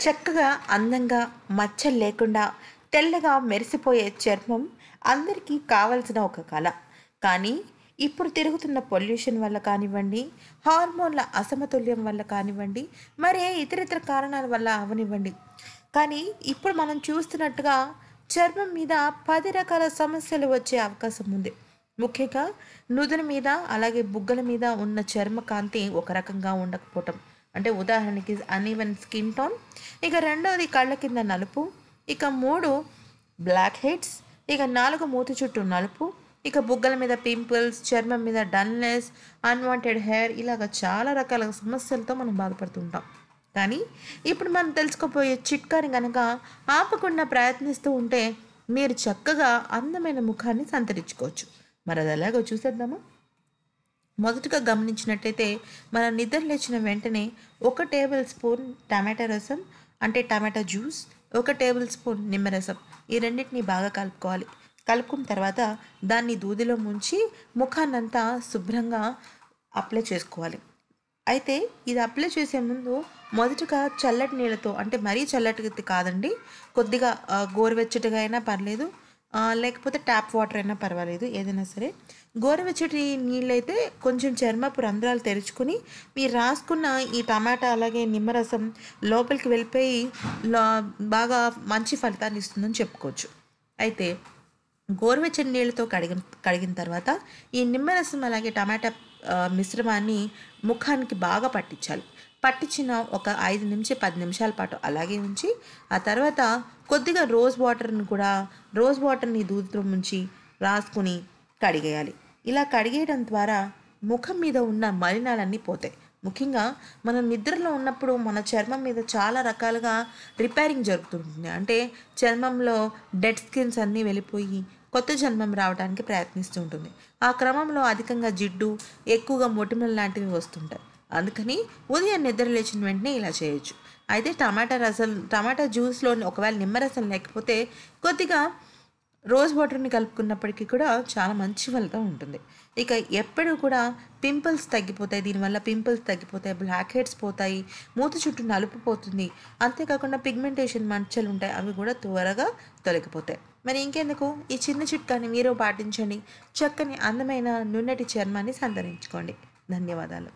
చక్కగా అందంగా మచ్చలు లేకుండా తెల్లగా మెరిసిపోయే చర్మం అందరికీ కావాల్సిన ఒక కళ. కానీ ఇప్పుడు తిరుగుతున్న పొల్యూషన్ వల్ల కానివ్వండి, హార్మోన్ల అసమతుల్యం వల్ల కానివ్వండి, మరే ఇతరితర కారణాల వల్ల అవనివ్వండి, కానీ ఇప్పుడు మనం చూస్తున్నట్టుగా చర్మం మీద 10 రకాల సమస్యలు వచ్చే అవకాశం ఉంది. ముఖ్యంగా నుదురు మీద అలాగే బుగ్గల మీద ఉన్న చర్మ కాంతి ఒక రకంగా ఉండకపోవటం. అంటే ఉదాహరణకి అన్ఈవెన్ స్కిన్ టోన్, ఇక రెండవది కళ్ళ కింద నలుపు, ఇక 3 బ్లాక్ హెడ్స్, ఇక 4 మూతి చుట్టూ నలుపు, ఇక బుగ్గల మీద పింపుల్స్, చర్మం మీద డల్నెస్, అన్వాంటెడ్ హెయిర్, ఇలాగ చాలా రకాల సమస్యలతో మనం బాధపడుతుంటాం. కానీ ఇప్పుడు మనం తెలుసుకోబోయే చిట్కాని కనుక ఆపకుండా ప్రయత్నిస్తూ ఉంటే మీరు చక్కగా అందమైన ముఖాన్ని సంతరించుకోవచ్చు. మరి అది ఎలాగో చూసేద్దామా? మొదటగా గమనించినట్టయితే మనం నిద్ర లేచిన వెంటనే 1 టేబుల్ స్పూన్ టమాటా రసం, అంటే టమాటా జ్యూస్, 1 టేబుల్ స్పూన్ నిమ్మరసం, ఈ రెండింటిని బాగా కలుపుకోవాలి. కలుపుకున్న తర్వాత దాన్ని దూదిలో ముంచి ముఖాన్నంతా శుభ్రంగా అప్లై చేసుకోవాలి. అయితే ఇది అప్లై చేసే ముందు మొదటగా చల్లటి నీళ్ళతో, అంటే మరీ చల్లటిది కాదండి, కొద్దిగా గోరువెచ్చటిగా అయినా పర్లేదు, లేకపోతే ట్యాప్ వాటర్ అయినా పర్వాలేదు, ఏదైనా సరే. గోరువెచ్చటి నీళ్ళైతే కొంచెం చర్మపు రంధ్రాలు తెరుచుకుని మీరు రాసుకున్న ఈ టమాటా అలాగే నిమ్మరసం లోపలికి వెళ్ళిపోయి బాగా మంచి ఫలితాన్ని ఇస్తుందని చెప్పుకోవచ్చు. అయితే గోరువెచ్చని నీళ్ళతో కడిగిన తర్వాత ఈ నిమ్మరసం అలాగే టమాటా మిశ్రమాన్ని ముఖానికి బాగా పట్టించాలి. పట్టించిన ఒక 5 నుంచి 10 నిమిషాల పాటు అలాగే ఉంచి, ఆ తర్వాత కొద్దిగా రోజ్ వాటర్ని దూదితో ముంచి రాసుకుని కడిగేయాలి. ఇలా కడిగేయడం ద్వారా ముఖం మీద ఉన్న మలినాలన్నీ పోతాయి. ముఖ్యంగా మనం నిద్రలో ఉన్నప్పుడు మన చర్మం మీద చాలా రకాలుగా రిపేరింగ్ జరుగుతుంటుంది. అంటే చర్మంలో డెడ్ స్కిన్స్ అన్నీ వెళ్ళిపోయి కొత్త చర్మం రావడానికి ప్రయత్నిస్తూ ఉంటుంది. ఆ క్రమంలో అధికంగా జిడ్డు, ఎక్కువగా మొటిమలు లాంటివి వస్తుంటాయి. అందుకని ఉదయం నిద్ర లేచిన వెంటనే ఇలా చేయొచ్చు. అయితే టమాటా జ్యూస్లో ఒకవేళ నిమ్మరసం లేకపోతే కొద్దిగా రోజ్ వాటర్ని కలుపుకున్నప్పటికీ కూడా చాలా మంచి ఫలితం ఉంటుంది. ఇక ఎప్పుడు కూడా పింపుల్స్ తగ్గిపోతాయి, దీనివల్ల పింపుల్స్ తగ్గిపోతాయి, బ్లాక్ హెడ్స్ పోతాయి, మూతి చుట్టూ నలుపు పోతుంది, అంతేకాకుండా పిగ్మెంటేషన్ మచ్చలు ఉంటాయి, అవి కూడా త్వరగా తొలగిపోతాయి. మరి ఇంకెందుకు, ఈ చిన్న చిట్కాని మీరు పాటించండి. చక్కని అందమైన నున్నటి చర్మాన్ని సంతరించుకోండి. ధన్యవాదాలు.